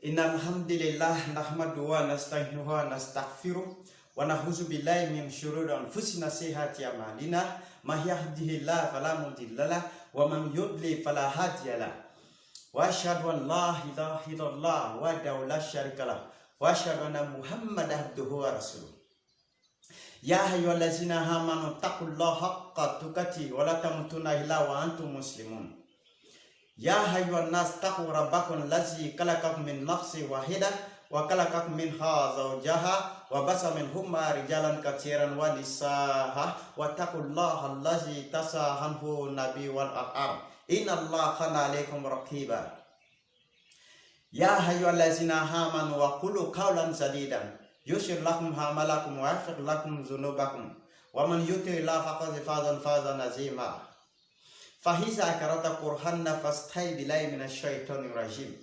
Innal hamdalillah nahmaduhu wa nasta'inuhu wa nastaghfiruh wa na'udzu billahi min syururi anfusina sayyiati a'malina may yahdihillahu fala mudilla lahu wa man yudlil fala hadiya lahu wa asyhadu an la ilaha illallah wahdahu la syarika lahu wa asyhadu anna muhammadan abduhu wa rasuluh. Ya ayyuhallazina amanu taqullaha haqqa tuqatih wa la tamutunna illa wa antum muslimun. Ya ayyuhan nas taqu rabbakum allazi khalaqakum min nafsin wahidah wa khalaqakum minha zawjaha wa basa minhuma rijalan katsiran wa nisaa wa taqullaha allazi tasaahanhu nabi wal arham innallaha kana alaykum raqiba. Ya ayyuhallazina amanu wa qulu qawlan sadidan yushir lakum amalakum wa yaghfir lakum dzunubakum wa man yuti'illaha faqad faza fawzan azima. Fahiza karata Qur'anna fastai billahi minasyaitonir rajim.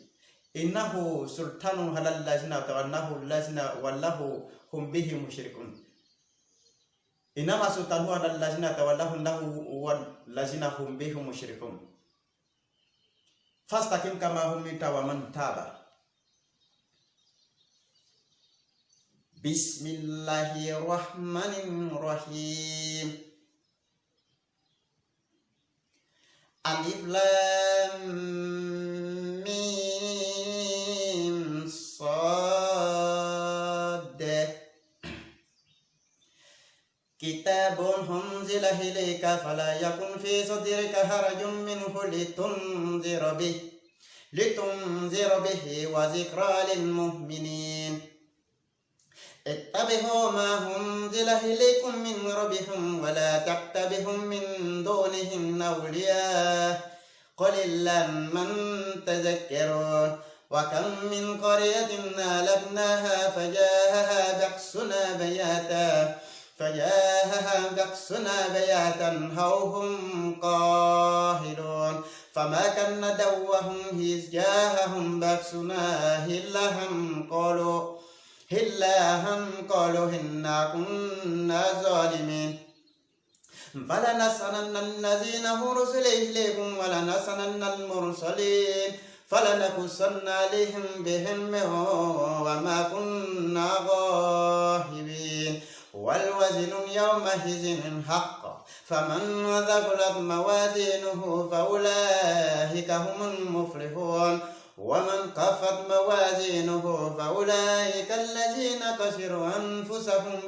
Innahu sultanun halal lazina tawannahu lazina wallahu hum bihi musyrikun. Innama sultanu halal lazina tawallahu nahu wal lazina hum bihi musyrikun. Fastaqim kama umirta wa man taba. Bismillahirrahmanirrahim. Alif lam mim sad. Kitabun unzila ilayka fala yakun fi sadrika harajun minhu litunzira bihi wa zikra lil mu'minin. اتبعوا ما أنزل إليكم من ربكم ولا تتبعوا من دونهم أولياء قليلا من تذكرون وكم من قرية أهلكناها فجاءها بأسنا بياتا أو هم قاهرون فما كان دعواهم إذ جاءهم بأسنا إلا هم قالوا إنا كنا ظالمين. فلنسألن الذين أرسل إليكم ولنسألن المرسلين فلنقصن عليهم بعلم وما كنا غائبين والوزن يومئذ الحق فمن ثقلت موازينه فأولئك هم المفلحون ومن خفت موازينه فأولئك الذين خسروا أنفسهم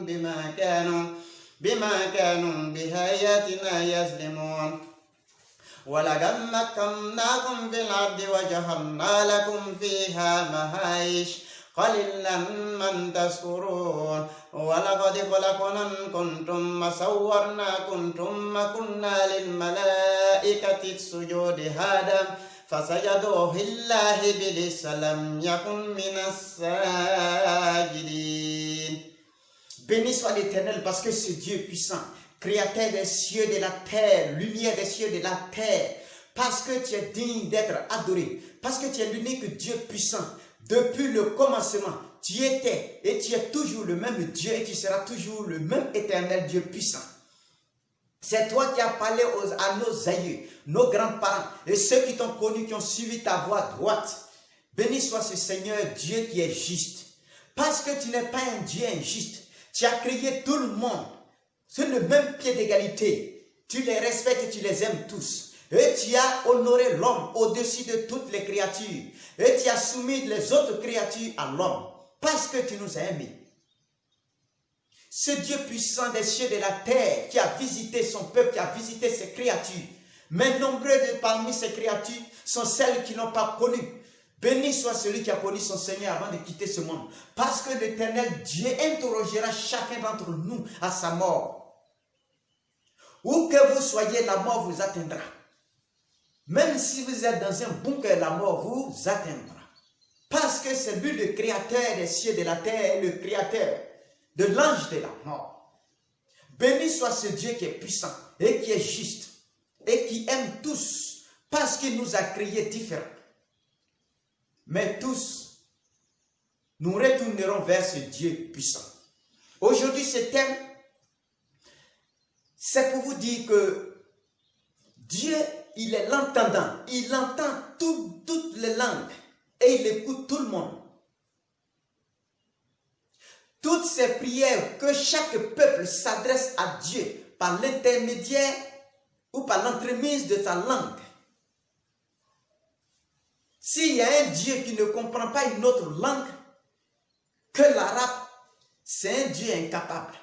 بما كانوا بآياتنا يظلمون. ولقد مكناكم في الأرض وجعلنا لكم فيها معايش قليلا من تشكرون. ولقد خلقناكم ثم صورناكم ثم قلنا للملائكة اسجدوا لآدم فسجدوا إلا إبليس لم يكن من الساجدين. Béni soit l'Éternel parce que c'est Dieu puissant, créateur des cieux et de la terre, lumière des cieux et de la terre, parce que tu es digne d'être adoré, parce que tu es l'unique Dieu puissant. Depuis le commencement, tu étais et tu es toujours le même Dieu et tu seras toujours le même éternel Dieu puissant. C'est toi qui as parlé à nos aïeux, nos grands-parents et ceux qui t'ont connu, qui ont suivi ta voie droite. Béni soit ce Seigneur Dieu qui est juste. Parce que tu n'es pas un Dieu injuste. Tu as créé tout le monde sur le même pied d'égalité. Tu les respectes et tu les aimes tous. Et tu as honoré l'homme au-dessus de toutes les créatures. Et tu as soumis les autres créatures à l'homme. Parce que tu nous as aimés. Ce Dieu puissant des cieux et de la terre qui a visité son peuple, qui a visité ses créatures. Mais nombreux de parmi ces créatures sont celles qui n'ont pas connu Béni soit celui qui a connu son Seigneur avant de quitter ce monde. Parce que l'Éternel Dieu interrogera chacun d'entre nous à sa mort. Où que vous soyez, la mort vous atteindra. Même si vous êtes dans un bunker, la mort vous atteindra. Parce que c'est lui le créateur des cieux et de la terre, le créateur de l'ange de la mort. Béni soit ce Dieu qui est puissant et qui est juste et qui aime tous parce qu'il nous a créés différents. Mais tous, nous retournerons vers ce Dieu puissant. Aujourd'hui, ce thème, c'est pour vous dire que Dieu, il est l'entendant. Il entend toutes les langues et il écoute tout le monde. Toutes ces prières que chaque peuple s'adresse à Dieu par l'intermédiaire ou par l'entremise de sa langue. S'il y a un Dieu qui ne comprend pas une autre langue que l'arabe, c'est un Dieu incapable.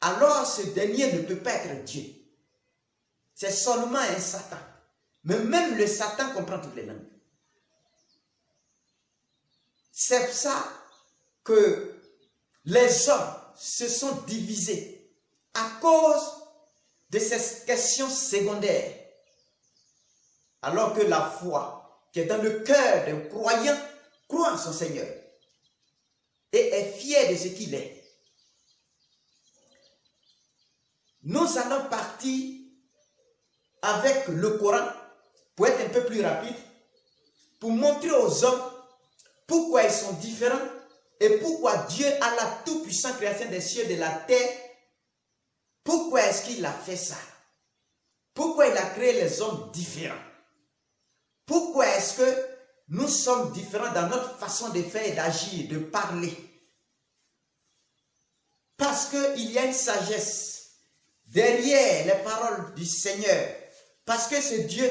Alors ce dernier ne peut pas être Dieu. C'est seulement un Satan. Mais même le Satan comprend toutes les langues. C'est pour ça que les hommes se sont divisés à cause de ces questions secondaires. Alors que la foi qui est dans le cœur d'un croyant croit en son Seigneur et est fier de ce qu'il est. Nous allons partir avec le Coran pour être un peu plus rapide, pour montrer aux hommes pourquoi ils sont différents et pourquoi Dieu a la tout-puissant création des cieux et de la terre. Pourquoi est-ce qu'il a fait ça? Pourquoi il a créé les hommes différents? Pourquoi est-ce que nous sommes différents dans notre façon de faire, d'agir, de parler? Parce qu'il y a une sagesse derrière les paroles du Seigneur. Parce que ce Dieu,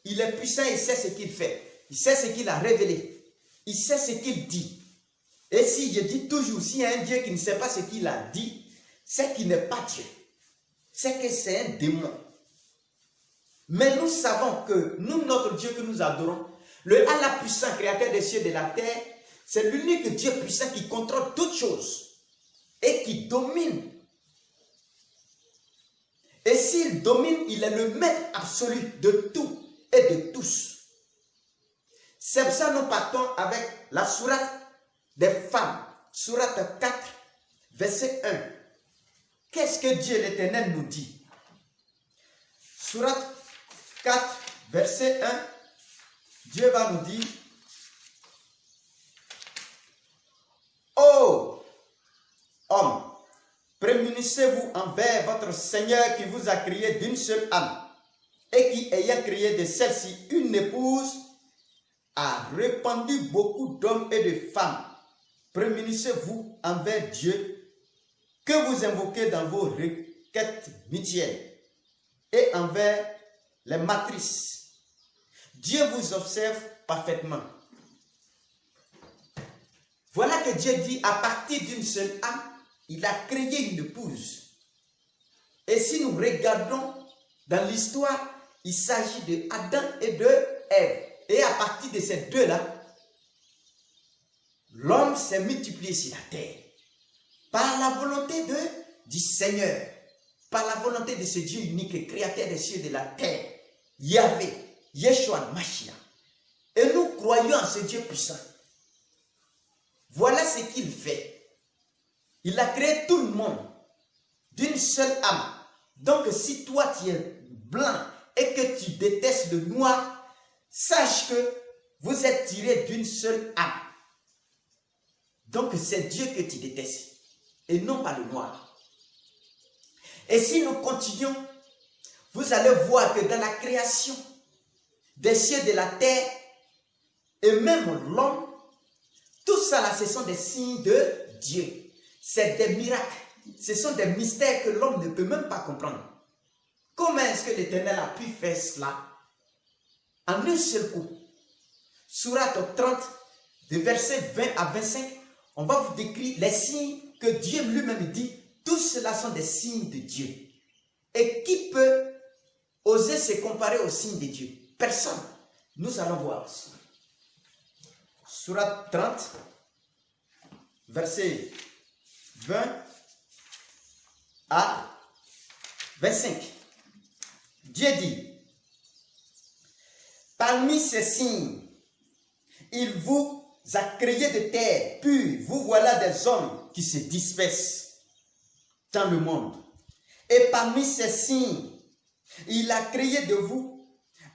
il est puissant, il sait ce qu'il fait. Il sait ce qu'il a révélé. Il sait ce qu'il dit. Et si je dis toujours, s'il y a un Dieu qui ne sait pas ce qu'il a dit, c'est qu'il n'est pas Dieu. C'est que c'est un démon. Mais nous savons que nous, notre Dieu que nous adorons, le Allah puissant, créateur des cieux et de la terre, c'est l'unique Dieu puissant qui contrôle toutes choses et qui domine. Et s'il domine, il est le maître absolu de tout et de tous. C'est pour ça que nous partons avec la sourate des femmes, sourate 4, verset 1. Qu'est-ce que Dieu l'Éternel nous dit? Sourate 4, verset 1, Dieu va nous dire: ô hommes, prémunissez-vous envers votre Seigneur qui vous a créé d'une seule âme et qui, ayant créé de celle-ci une épouse, a répandu beaucoup d'hommes et de femmes. Prémunissez-vous envers Dieu que vous invoquez dans vos requêtes mutuelles et envers les matrices. Dieu vous observe parfaitement. Voilà que Dieu dit, à partir d'une seule âme, il a créé une épouse. Et si nous regardons dans l'histoire, il s'agit de Adam et de Ève. Et à partir de ces deux-là, l'homme s'est multiplié sur la terre. Par la volonté du Seigneur. Par la volonté de ce Dieu unique, créateur des cieux et de la terre. Yahvé, Yeshua, Mashiach. Et nous croyons en ce Dieu puissant. Voilà ce qu'il fait. Il a créé tout le monde d'une seule âme. Donc si toi tu es blanc et que tu détestes le noir, sache que vous êtes tirés d'une seule âme. Donc c'est Dieu que tu détestes et non pas le noir. Et si nous continuons, vous allez voir que dans la création des cieux et de la terre et même l'homme, tout ça là, ce sont des signes de Dieu. C'est des miracles. Ce sont des mystères que l'homme ne peut même pas comprendre. Comment est-ce que l'Éternel a pu faire cela en un seul coup? Sourate 30, de versets 20 à 25, on va vous décrire les signes que Dieu lui-même dit. Tous cela sont des signes de Dieu. Et qui peut oser se comparer aux signes de Dieu? Personne. Nous allons voir aussi. Sourate 30, verset 20 à 25. Dieu dit, parmi ces signes, il vous a créé de terre, puis vous voilà des hommes qui se dispersent dans le monde. Et parmi ces signes, il a créé de vous,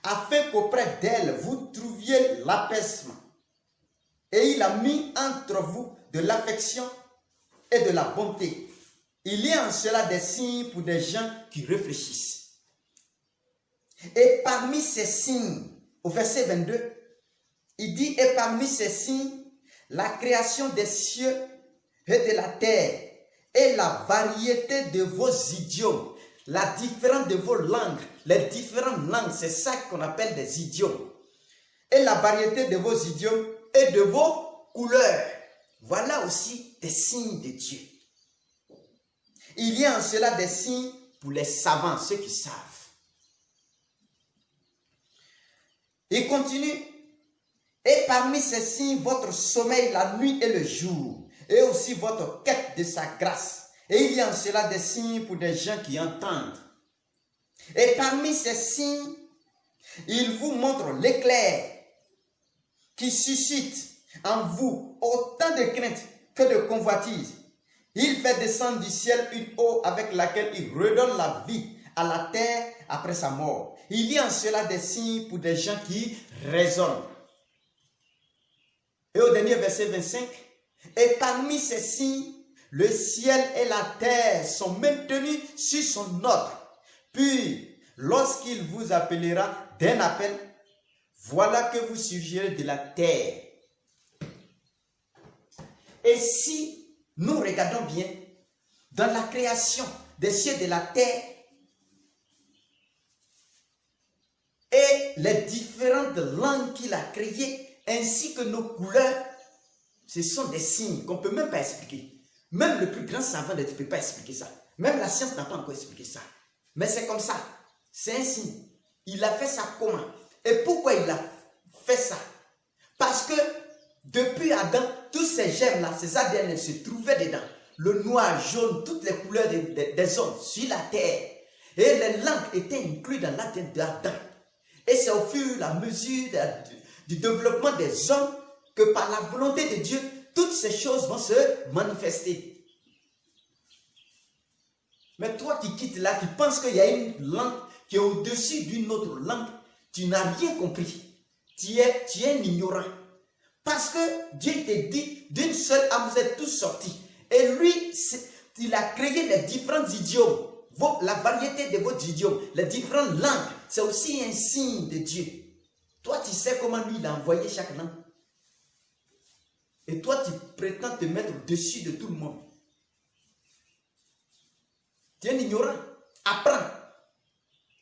afin qu'auprès d'elle, vous trouviez l'apaisement. Et il a mis entre vous de l'affection et de la bonté. Il y a en cela des signes pour des gens qui réfléchissent. Et parmi ces signes, au verset 22, il dit, et parmi ces signes, la création des cieux et de la terre, et la variété de vos idiomes, la différence de vos langues, les différentes langues, c'est ça qu'on appelle des idiomes. Et la variété de vos idiomes et de vos couleurs. Voilà aussi des signes de Dieu. Il y a en cela des signes pour les savants, ceux qui savent. Il continue. Et parmi ces signes, votre sommeil la nuit et le jour, et aussi votre quête de sa grâce. Et il y a en cela des signes pour des gens qui entendent. Et parmi ces signes, il vous montre l'éclair qui suscite en vous autant de crainte que de convoitise. Il fait descendre du ciel une eau avec laquelle il redonne la vie à la terre après sa mort. Il y a en cela des signes pour des gens qui raisonnent. Et au dernier verset 25, et parmi ces signes, le ciel et la terre sont maintenus sur son ordre. Puis, lorsqu'il vous appellera d'un appel, voilà que vous surgirez de la terre. Et si nous regardons bien, dans la création des cieux et de la terre, et les différentes langues qu'il a créées, ainsi que nos couleurs, ce sont des signes qu'on ne peut même pas expliquer. Même le plus grand savant ne peut pas expliquer ça. Même la science n'a pas encore expliqué ça. Mais c'est comme ça. C'est un signe. Il a fait ça comment? Et pourquoi il a fait ça? Parce que depuis Adam, tous ces germes-là, ces ADN se trouvaient dedans. Le noir, jaune, toutes les couleurs des hommes sur la terre. Et les langues étaient incluses dans l'ADN d'Adam. Et c'est au fur et à mesure du développement des hommes que par la volonté de Dieu, toutes ces choses vont se manifester. Mais toi qui quittes là, qui penses qu'il y a une langue qui est au-dessus d'une autre langue, tu n'as rien compris. Tu es un ignorant. Parce que Dieu te dit, d'une seule âme, vous êtes tous sortis. Et lui, il a créé les différents idiomes. La variété de vos idiomes, les différentes langues, c'est aussi un signe de Dieu. Toi, tu sais comment lui, il a envoyé chaque langue. Et toi, tu prétends te mettre au-dessus de tout le monde. Tu es un ignorant. Apprends.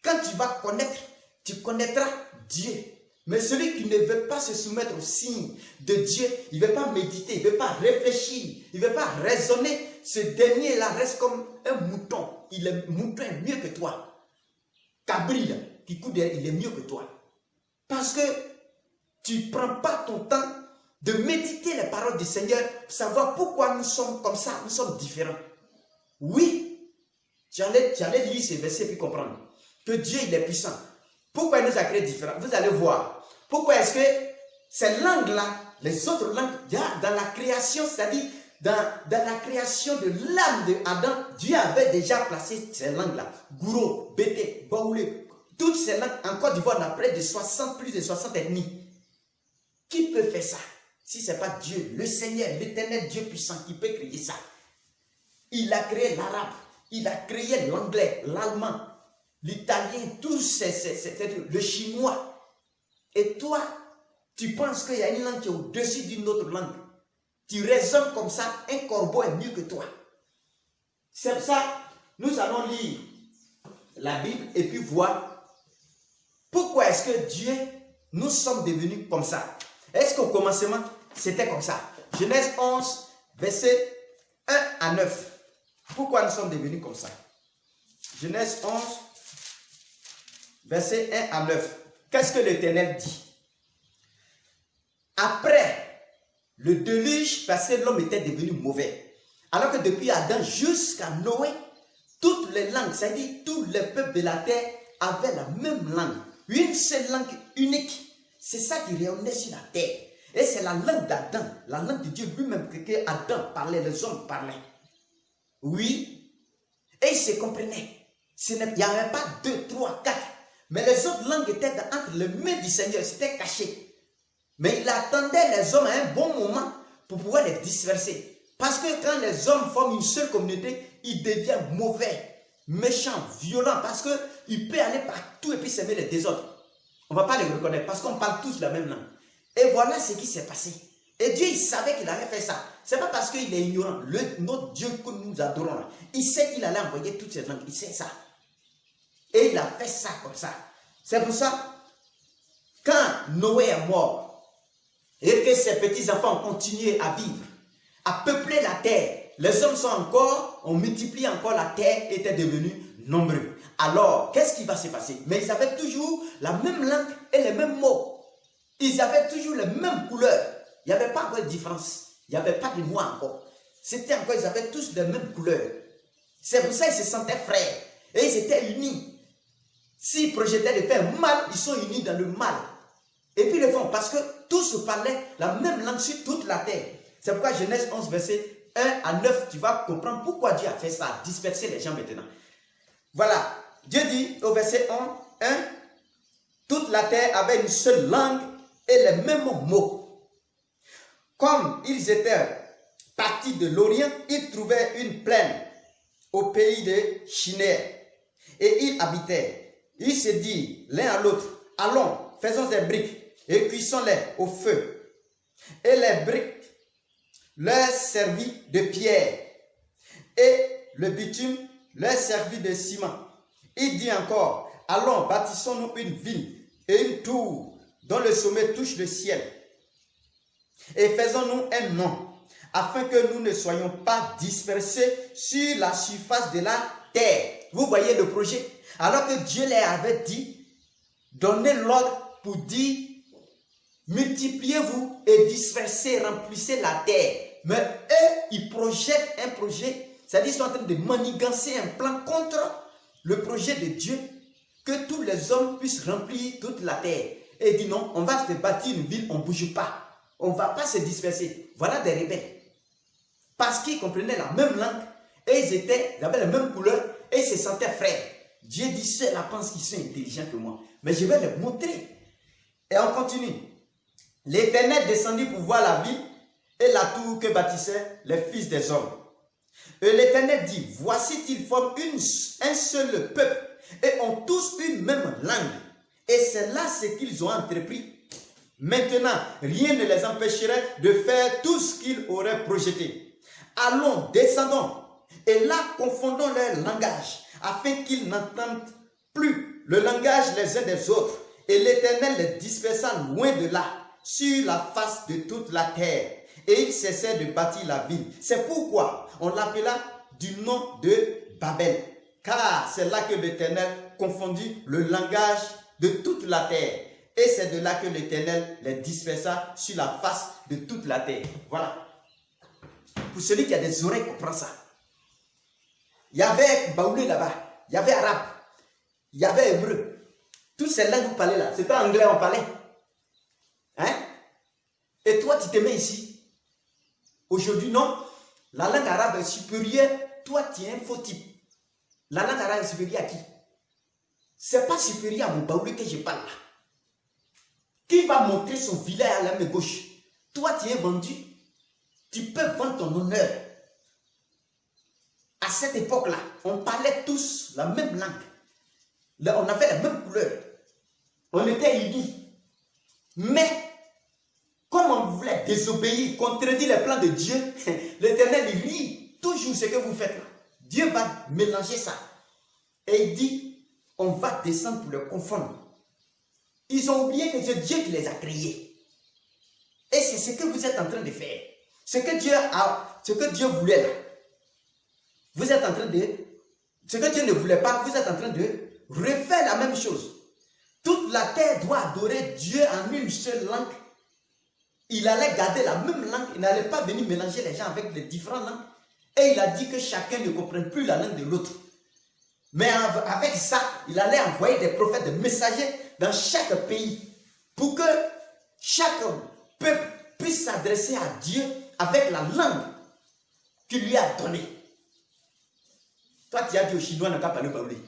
Quand tu vas connaître, tu connaîtras Dieu. Mais celui qui ne veut pas se soumettre au signe de Dieu, il ne veut pas méditer, il ne veut pas réfléchir, il ne veut pas raisonner, ce dernier-là reste comme un mouton. Le mouton est mieux que toi. Cabri, qui court derrière, il est mieux que toi. Parce que tu ne prends pas ton temps de méditer les paroles du Seigneur pour savoir pourquoi nous sommes comme ça, nous sommes différents. Oui, tu allais lire ces versets et comprendre que Dieu il est puissant. Pourquoi il nous a créés différents? Vous allez voir. Pourquoi est-ce que ces langues-là, les autres langues, dans la création, c'est-à-dire dans la création de l'âme d'Adam, Dieu avait déjà placé ces langues-là. Gouro, Bété, Baoulé, toutes ces langues. En Côte d'Ivoire, on a plus de 60 ethnies. Qui peut faire ça? Si ce n'est pas Dieu, le Seigneur, l'éternel Dieu puissant qui peut créer ça. Il a créé l'arabe, il a créé l'anglais, l'allemand, l'italien, le chinois. Et toi, tu penses qu'il y a une langue qui est au-dessus d'une autre langue. Tu raisonnes comme ça, un corbeau est mieux que toi. C'est ça, nous allons lire la Bible et puis voir pourquoi est-ce que Dieu, nous sommes devenus comme ça. Est-ce qu'au commencement, c'était comme ça? Genèse 11, verset 1 à 9. Pourquoi nous sommes devenus comme ça? Genèse 11, verset 1 à 9. Qu'est-ce que l'Éternel dit? Après le déluge parce que l'homme était devenu mauvais. Alors que depuis Adam jusqu'à Noé, toutes les langues, c'est-à-dire tous les peuples de la terre avaient la même langue. Une seule langue unique. C'est ça qui rayonnait sur la terre. Et c'est la langue d'Adam, la langue de Dieu lui-même que Adam parlait, les hommes parlaient. Oui. Et ils se comprenaient. Il n'y avait pas 2, 3, 4. Mais les autres langues étaient entre les mains du Seigneur, c'était caché. Mais il attendait les hommes à un bon moment pour pouvoir les disperser. Parce que quand les hommes forment une seule communauté, ils deviennent mauvais, méchants, violents. Parce qu'ils peuvent aller partout et puis s'aimer les désordres. On ne va pas les reconnaître parce qu'on parle tous la même langue. Et voilà ce qui s'est passé. Et Dieu, il savait qu'il allait faire ça. Ce n'est pas parce qu'il est ignorant. Notre Dieu que nous adorons, là, il sait qu'il allait envoyer toutes ces langues. Il sait ça. Et il a fait ça comme ça. C'est pour ça, quand Noé est mort, et que ses petits-enfants ont continué à vivre, à peupler la terre, les hommes ont multiplié encore la terre, étaient devenus nombreux. Alors, qu'est-ce qui va se passer? Mais ils avaient toujours la même langue et les mêmes mots. Ils avaient toujours les mêmes couleurs. Il n'y avait pas encore de différence. Il n'y avait pas de noir encore. C'était encore, ils avaient tous les mêmes couleurs. C'est pour ça qu'ils se sentaient frères. Et ils étaient unis. S'ils projetaient de faire mal, ils sont unis dans le mal. Et puis ils le font parce que tous parlaient la même langue sur toute la terre. C'est pourquoi Genèse 11, verset 1 à 9, tu vas comprendre pourquoi Dieu a fait ça, disperser les gens maintenant. Voilà, Dieu dit au verset 1, toute la terre avait une seule langue et les mêmes mots. Comme ils étaient partis de l'Orient, ils trouvaient une plaine au pays de Shinéar et ils habitaient. Ils se disent l'un à l'autre, allons, faisons des briques et cuisons-les au feu. Et les briques leur servit de pierre et le bitume leur servit de ciment. Il dit encore, allons, bâtissons-nous une ville et une tour dont le sommet touche le ciel. Et faisons-nous un nom, afin que nous ne soyons pas dispersés sur la surface de la terre. Vous voyez le projet? Alors que Dieu leur avait dit, donnez l'ordre pour dire, multipliez-vous et dispersez, remplissez la terre. Mais eux, ils projettent un projet, c'est-à-dire qu'ils sont en train de manigancer un plan contre le projet de Dieu, que tous les hommes puissent remplir toute la terre. Et il dit non, on va se bâtir une ville, on ne bouge pas. On ne va pas se disperser. Voilà des rebelles. Parce qu'ils comprenaient la même langue, et ils avaient la même couleur, et ils se sentaient frères. Dieu dit, ceux-là pensent qu'ils sont intelligents que moi. Mais je vais les montrer. Et on continue. L'Éternel descendit pour voir la ville et la tour que bâtissaient les fils des hommes. Et l'Éternel dit, voici qu'ils forment un seul peuple et ont tous une même langue. Et c'est là ce qu'ils ont entrepris. Maintenant, rien ne les empêcherait de faire tout ce qu'ils auraient projeté. Allons, descendons, et là confondons leur langage, afin qu'ils n'entendent plus le langage les uns des autres. Et l'Éternel les dispersa loin de là, sur la face de toute la terre. Et ils cessèrent de bâtir la ville. C'est pourquoi on l'appela du nom de Babel. Car c'est là que l'Éternel confondit le langage de toute la terre. Et c'est de là que l'Éternel les dispersa sur la face de toute la terre. Voilà. Pour celui qui a des oreilles, comprend ça. Il y avait baoulé là-bas. Il y avait arabe. Il y avait hébreu. Toutes ces langues que vous parlez là, c'est pas anglais on parlait. Hein? Et toi, tu te mets ici. Aujourd'hui, non. La langue arabe est supérieure. Toi, tu es un faux type. La langue arabe est supérieure à qui? C'est pas supérieur à mon baoulé que je parle là. Qui va montrer son village à la main gauche? Toi, tu es vendu. Tu peux vendre ton honneur. À cette époque-là, on parlait tous la même langue. On avait la même couleur. On était unis. Mais, comme on voulait désobéir, contredire les plans de Dieu, l'Éternel rit toujours ce que vous faites là. Dieu va mélanger ça. Et il dit, on va descendre pour le confondre. Ils ont oublié que c'est Dieu qui les a créés. Et c'est ce que vous êtes en train de faire. Ce que Dieu voulait là. Vous êtes en train de... Ce que Dieu ne voulait pas, vous êtes en train de refaire la même chose. Toute la terre doit adorer Dieu en une seule langue. il allait garder la même langue, il n'allait pas venir mélanger les gens avec les différentes langues. Et il a dit que chacun ne comprenne plus la langue de l'autre. Mais avec ça, il allait envoyer des prophètes, des messagers dans chaque pays pour que chaque peuple puisse s'adresser à Dieu avec la langue qu'il lui a donnée. Toi, tu as dit aux Chinois, n'a qu'à parler baoulé.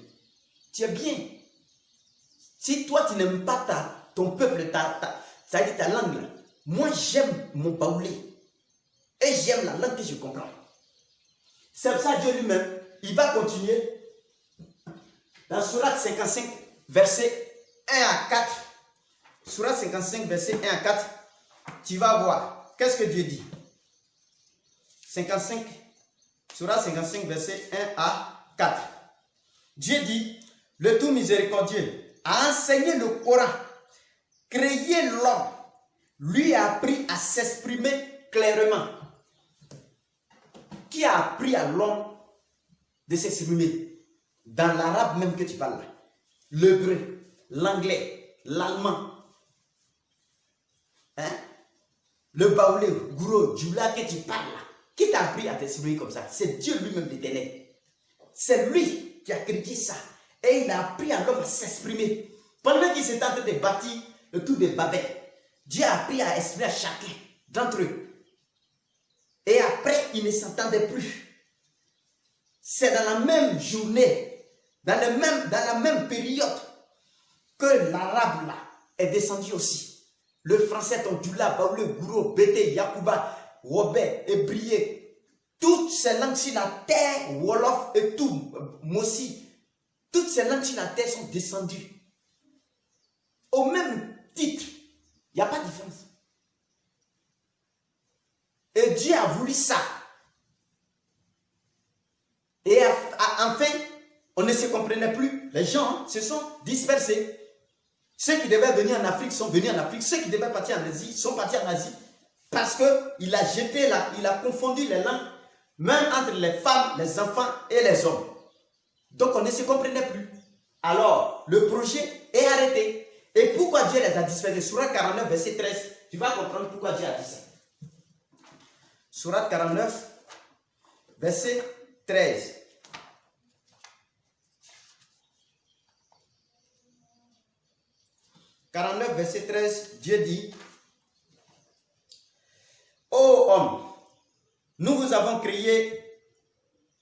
Tu es bien. Si toi, tu n'aimes pas ton peuple, ça dit ta langue, là, moi, j'aime mon baoulé. Et j'aime la langue que je comprends. C'est pour ça Dieu lui-même, il va continuer dans Sourate 55, verset 1 à 4. Sourate 55, verset 1 à 4. Tu vas voir. Qu'est-ce que Dieu dit? 55, Sourate 55, verset 1 à 4. Dieu dit, le tout miséricordieux a enseigné le Coran, créé l'homme, lui a appris à s'exprimer clairement. Qui a appris à l'homme de s'exprimer? Dans l'arabe même que tu parles là. L'hébreu, l'anglais, l'allemand. Hein? Le baoulé, gros, djoula que tu parles là. Qui t'a appris à t'exprimer comme ça? C'est Dieu lui-même l'Éternel. C'est lui qui a créé ça. Et il a appris à l'homme à s'exprimer. Pendant qu'il s'est en train de bâtir le tour de Babel, Dieu a appris à exprimer à chacun d'entre eux. Et après, ils ne s'entendaient plus. C'est dans la même journée, dans la même période, que l'arabe là est descendu aussi. Le français, ton djoula, baoulé, gouro, bété, yakouba, wobé, hébrié, toutes ces langues sur la terre, wolof et tout, mossi, toutes ces langues sur la terre sont descendues. Au même titre, il n'y a pas de différence. Et Dieu a voulu ça. Et enfin, on ne se comprenait plus. Les gens se sont dispersés. Ceux qui devaient venir en Afrique sont venus en Afrique. Ceux qui devaient partir en Asie sont partis en Asie. Parce qu'il a jeté là, il a confondu les langues, même entre les femmes, les enfants et les hommes. Donc on ne se comprenait plus. Alors, le projet est arrêté. Et pourquoi Dieu les a dispersés? Sourate 49, verset 13. Tu vas comprendre pourquoi Dieu a dit ça. Sourate 49, verset 13. « 49, verset 13, Dieu dit, ô homme, nous vous avons créé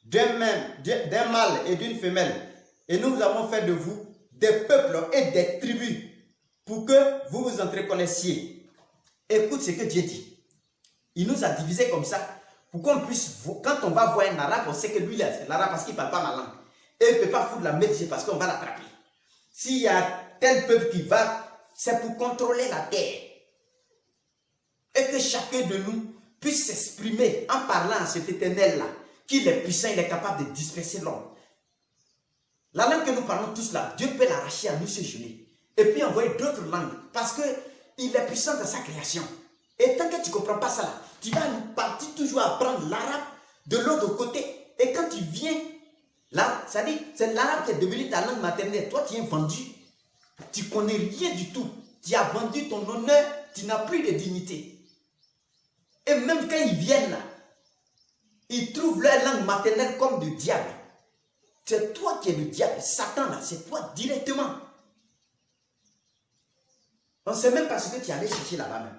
d'un mâle et d'une femelle, et nous vous avons fait de vous des peuples et des tribus, pour que vous vous entreconnaissiez. » Écoute ce que Dieu dit. Il nous a divisés comme ça, pour qu'on puisse, quand on va voir un arabe, on sait que lui, c'est l'arabe parce qu'il ne parle pas ma langue. Et il ne peut pas foutre la médecine parce qu'on va l'attraper. S'il y a tel peuple qui va, c'est pour contrôler la terre. Et que chacun de nous puisse s'exprimer en parlant à cet éternel-là, qu'il est puissant, il est capable de disperser l'homme. La langue que nous parlons tous là, Dieu peut l'arracher à nous ce jour. Et puis envoyer d'autres langues, parce qu'il est puissant dans sa création. Et tant que tu ne comprends pas ça, là, tu vas partir toujours apprendre l'arabe de l'autre côté. Et quand tu viens, là, ça dit, c'est l'arabe qui est devenu ta langue maternelle. Toi, tu es vendu. Tu ne connais rien du tout. Tu as vendu ton honneur, tu n'as plus de dignité. Et même quand ils viennent là, ils trouvent leur langue maternelle comme du diable. C'est toi qui es le diable. Satan là, c'est toi directement. On ne sait même pas ce que tu allais chercher là-bas même.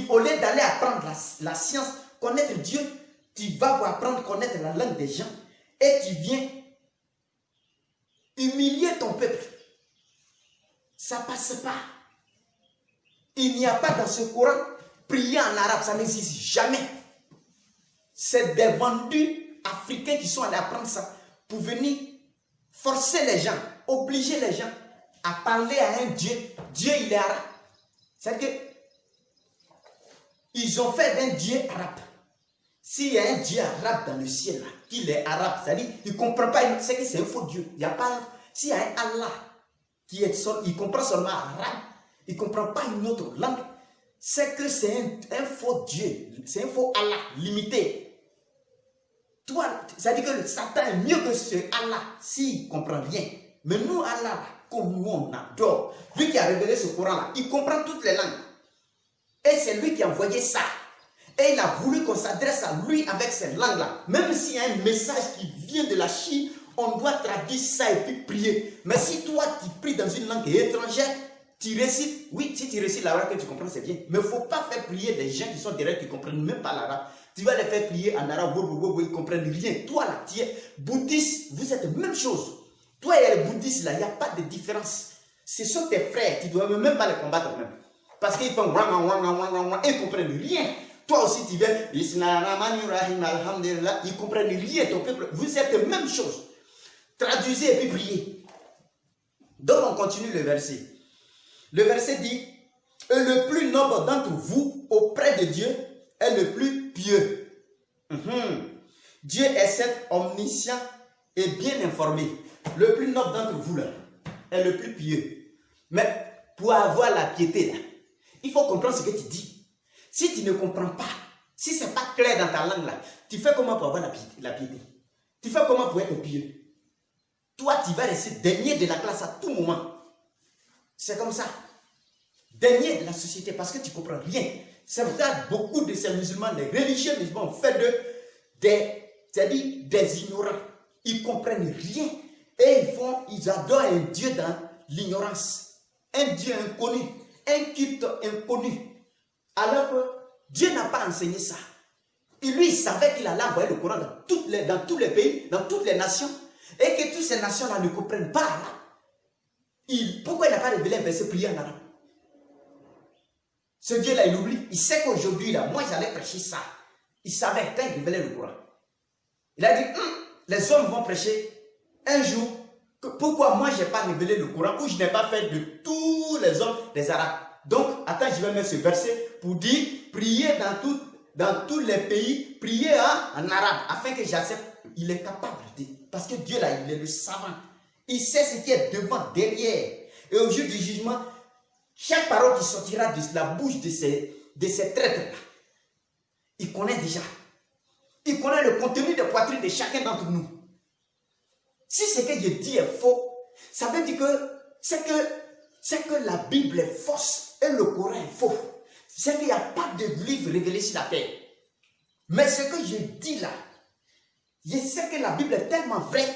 Au lieu d'aller apprendre la science, connaître Dieu, tu vas pour apprendre à connaître la langue des gens. Et tu viens humilier ton peuple. Ça ne passe pas. Il n'y a pas dans ce Coran prier en arabe, ça n'existe jamais. C'est des vendus africains qui sont allés apprendre ça pour venir forcer les gens, obliger les gens à parler à un Dieu. Dieu, il est arabe. C'est-à-dire que ils ont fait d'un Dieu arabe. S'il y a un Dieu arabe dans le ciel, là, qu'il est arabe, c'est-à-dire qu'il ne comprend pas, c'est que c'est un faux Dieu. Il y a pas, s'il y a un Allah qui est il comprend seulement arabe, il ne comprend pas une autre langue, c'est que c'est un faux Dieu, c'est un faux Allah limité. Toi, c'est-à-dire que le Satan est mieux que ce Allah s'il ne comprend rien. Mais nous, Allah, comme nous, on adore. Lui qui a révélé ce Coran-là, il comprend toutes les langues. Et c'est lui qui a envoyé ça. Et il a voulu qu'on s'adresse à lui avec cette langue-là. Même s'il y a un message qui vient de la Chine, on doit traduire ça et puis prier. Mais si toi, tu pries dans une langue étrangère, tu récites. Oui, si tu récites l'arabe que tu comprends, c'est bien. Mais il ne faut pas faire prier des gens qui sont derrière, qui ne comprennent même pas l'arabe. Tu vas les faire prier en arabe, ils ne comprennent rien. Toi, là, tu es bouddhiste, vous êtes la même chose. Toi et les bouddhistes, là, il n'y a pas de différence. Ce sont tes frères, tu ne dois même pas les combattre même. Parce qu'ils font et ils ne comprennent rien. Toi aussi, tu viens, ils ne comprennent rien, ton peuple. Vous êtes la même chose. Traduisez et puis priez. Donc, on continue le verset. Le verset dit, et le plus noble d'entre vous auprès de Dieu est le plus pieux. Dieu est cet omniscient et bien informé. Le plus noble d'entre vous là est le plus pieux. Mais pour avoir la piété là, il faut comprendre ce que tu dis. Si tu ne comprends pas, si ce n'est pas clair dans ta langue là, tu fais comment pour avoir la piété? Tu fais comment pour être pieux? Toi, tu vas rester dernier de la classe à tout moment. C'est comme ça. Dernier de la société parce que tu ne comprends rien. C'est pour ça que beaucoup de ces musulmans, les religieux musulmans, ont fait des ignorants. Ils ne comprennent rien. Et ils adorent un Dieu dans l'ignorance. Un Dieu inconnu. Un culte inconnu. Alors que Dieu n'a pas enseigné ça. Et lui, il savait qu'il allait envoyer le Coran dans tous les pays, dans toutes les nations. Et que toutes ces nations-là ne comprennent pas. Pourquoi il n'a pas révélé un verset prié en arabe? Ce Dieu-là, il oublie. Il sait qu'aujourd'hui, là, moi, j'allais prêcher ça. Il savait quand il révélait le Coran. Il a dit, les hommes vont prêcher un jour. Pourquoi moi, je n'ai pas révélé le Coran ou je n'ai pas fait de tous les hommes des Arabes? Donc, attends, je vais mettre ce verset pour dire, priez dans tous les pays, priez en arabe, afin que j'accepte. Il est capable de dire. Parce que Dieu, là, il est le savant. Il sait ce qui est devant, derrière. Et au jour du jugement, chaque parole qui sortira de la bouche de ces traîtres-là, il connaît déjà. Il connaît le contenu de poitrine de chacun d'entre nous. Si ce que je dis est faux, ça veut dire que c'est que la Bible est fausse et le Coran est faux. C'est qu'il n'y a pas de livre révélé sur la terre. Mais ce que je dis là, je sais que la Bible est tellement vraie,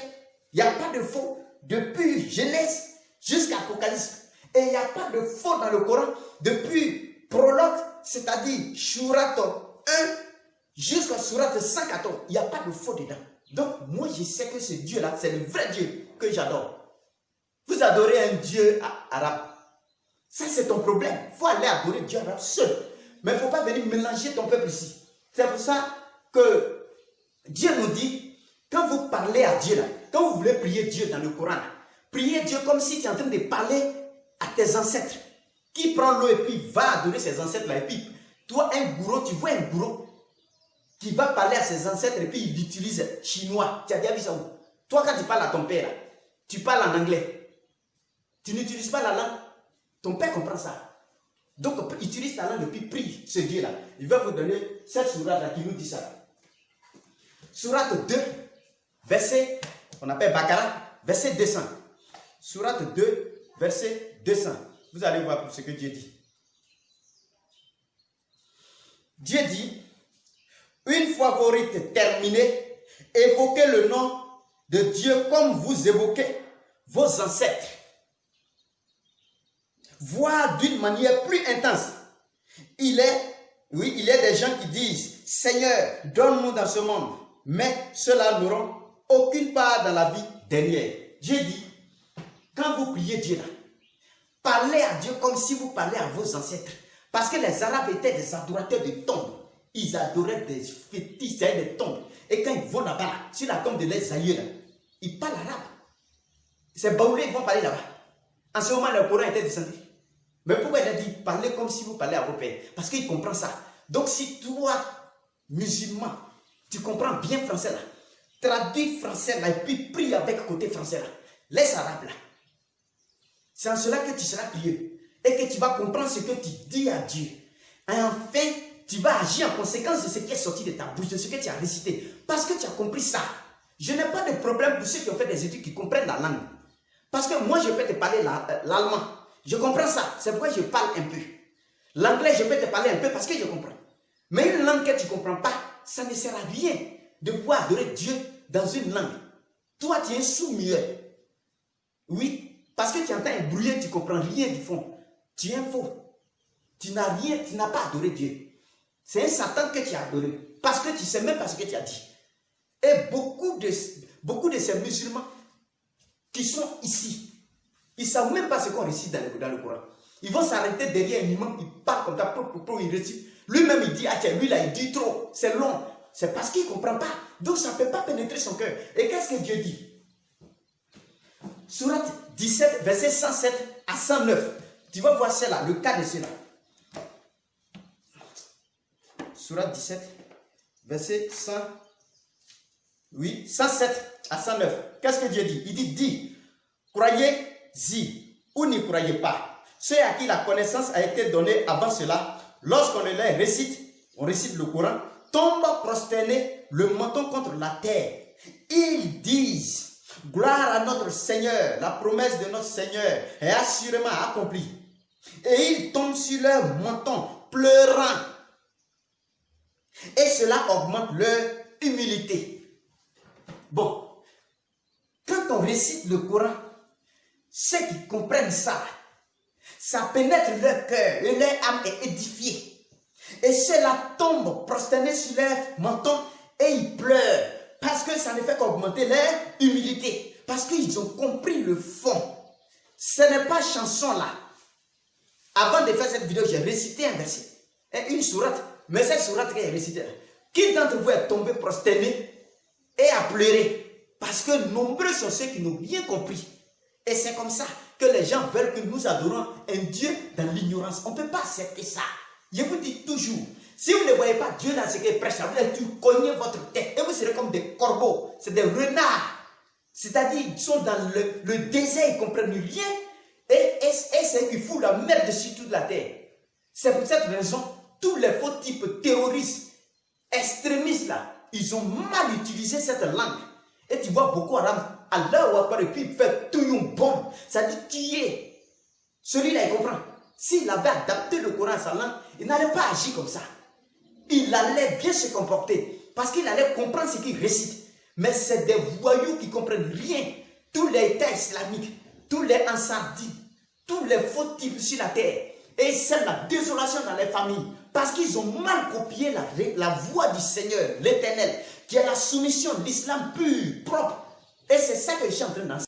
il n'y a pas de faux. Depuis Genèse jusqu'à Apocalypse. Et il n'y a pas de faux dans le Coran. Depuis Prologue, c'est-à-dire Surat 1 jusqu'à Surat 114. Il n'y a pas de faux dedans. Donc, moi, je sais que ce Dieu-là, c'est le vrai Dieu que j'adore. Vous adorez un Dieu arabe. Ça, c'est ton problème. Il faut aller adorer Dieu arabe seul. Mais il ne faut pas venir mélanger ton peuple ici. C'est pour ça que Dieu nous dit, quand vous parlez à Dieu, là, quand vous voulez prier Dieu dans le Coran, là, priez Dieu comme si tu es en train de parler à tes ancêtres. Qui prend l'eau et puis va adorer ses ancêtres là. Et puis, toi, un gourou, tu vois un gourou qui va parler à ses ancêtres et puis il utilise chinois. Tu as déjà vu ça où? Toi, quand tu parles à ton père, là, tu parles en anglais. Tu n'utilises pas la langue. Ton père comprend ça. Donc, utilise ta langue et puis prie ce Dieu-là. Il va vous donner cette sourate-là qui nous dit ça. Sourate 2, verset, on appelle Bakara, verset 200. Sourate 2, verset 200. Vous allez voir pour ce que Dieu dit. Dieu dit, une fois vos rites terminés, évoquez le nom de Dieu comme vous évoquez vos ancêtres. Voire d'une manière plus intense. Il est des gens qui disent, Seigneur, donne-nous dans ce monde. Mais ceux-là n'auront aucune part dans la vie dernière. Dieu dit, quand vous priez Dieu là, parlez à Dieu comme si vous parlez à vos ancêtres. Parce que les Arabes étaient des adorateurs de tombes. Ils adoraient des fétiches, des tombes. Et quand ils vont là-bas, sur la tombe de leurs aïeux, là, ils parlent arabe. Ces baoulés, ils vont parler là-bas. En ce moment, le Coran était descendu. Mais pourquoi il a dit, parlez comme si vous parlez à vos pères? Parce qu'il comprend ça. Donc si toi, musulman, tu comprends bien français là, traduis français là, et puis prie avec côté français là. Laisse arabe là. C'est en cela que tu seras pieux. Et que tu vas comprendre ce que tu dis à Dieu. Et enfin, tu vas agir en conséquence de ce qui est sorti de ta bouche, de ce que tu as récité. Parce que tu as compris ça. Je n'ai pas de problème pour ceux qui ont fait des études qui comprennent la langue. Parce que moi, je peux te parler l'allemand. Je comprends ça. C'est pourquoi je parle un peu. L'anglais, je peux te parler un peu parce que je comprends. Mais une langue que tu ne comprends pas, ça ne sert à rien de pouvoir adorer Dieu dans une langue. Toi, tu es sous-muet. Oui, parce que tu entends un bruit, tu ne comprends rien du fond. Tu es un faux. Tu n'as rien, tu n'as pas adoré Dieu. C'est un Satan que tu as adoré. Parce que tu ne sais même pas ce que tu as dit. Et beaucoup de ces musulmans qui sont ici, ils ne savent même pas ce qu'on récite dans le Coran. Ils vont s'arrêter derrière un imam, ils parlent comme ça, il récite. Lui-même, il dit, ah tiens, lui là, il dit trop, c'est long. C'est parce qu'il ne comprend pas. Donc, ça ne peut pas pénétrer son cœur. Et qu'est-ce que Dieu dit? Sourate 17, verset 107 à 109. Tu vas voir cela, le cas de cela. Sourate 17, verset 107 à 109. Qu'est-ce que Dieu dit? Il dit, croyez-y ou n'y croyez pas. Ceux à qui la connaissance a été donnée avant cela, lorsqu'on les récite, on récite le Coran, tombent prosternés le menton contre la terre. Ils disent, gloire à notre Seigneur, la promesse de notre Seigneur est assurément accomplie. Et ils tombent sur leur menton, pleurant. Et cela augmente leur humilité. Bon, quand on récite le Coran, ceux qui comprennent ça, ça pénètre leur cœur et leur âme est édifiée. Et ceux-là tombent prosternés sur leur menton et ils pleurent. Parce que ça ne fait qu'augmenter leur humilité. Parce qu'ils ont compris le fond. Ce n'est pas chanson là. Avant de faire cette vidéo, j'ai récité un verset. Une sourate. Mais cette sourate que j'ai récitée, qui d'entre vous est tombé prosterné et a pleuré? Parce que nombreux sont ceux qui n'ont rien compris. Et c'est comme ça que les gens veulent que nous adorons un Dieu dans l'ignorance. On ne peut pas accepter ça. Je vous dis toujours, si vous ne voyez pas Dieu dans ce qu'il prêche, ça veut dire que tu cognes votre tête et vous serez comme des corbeaux, c'est des renards. C'est-à-dire, ils sont dans le désert, ils ne comprennent rien et c'est eux qui foutent la merde sur toute la terre. C'est pour cette raison, tous les faux types terroristes, extrémistes là, ils ont mal utilisé cette langue. Et tu vois beaucoup Haram, Allah ou Akbar, et puis il fait tout une bombe. Ça dit qui est. Celui-là, il comprend. S'il avait adapté le Coran à sa langue, il n'allait pas agir comme ça. Il allait bien se comporter. Parce qu'il allait comprendre ce qu'il récite. Mais c'est des voyous qui ne comprennent rien. Tous les États islamiques, tous les Ansardis, tous les faux types sur la terre. Et c'est la désolation dans les familles. Parce qu'ils ont mal copié la voix du Seigneur, l'Éternel, qui est la soumission de l'islam pur, propre. Et c'est ça que je suis en train d'enseigner.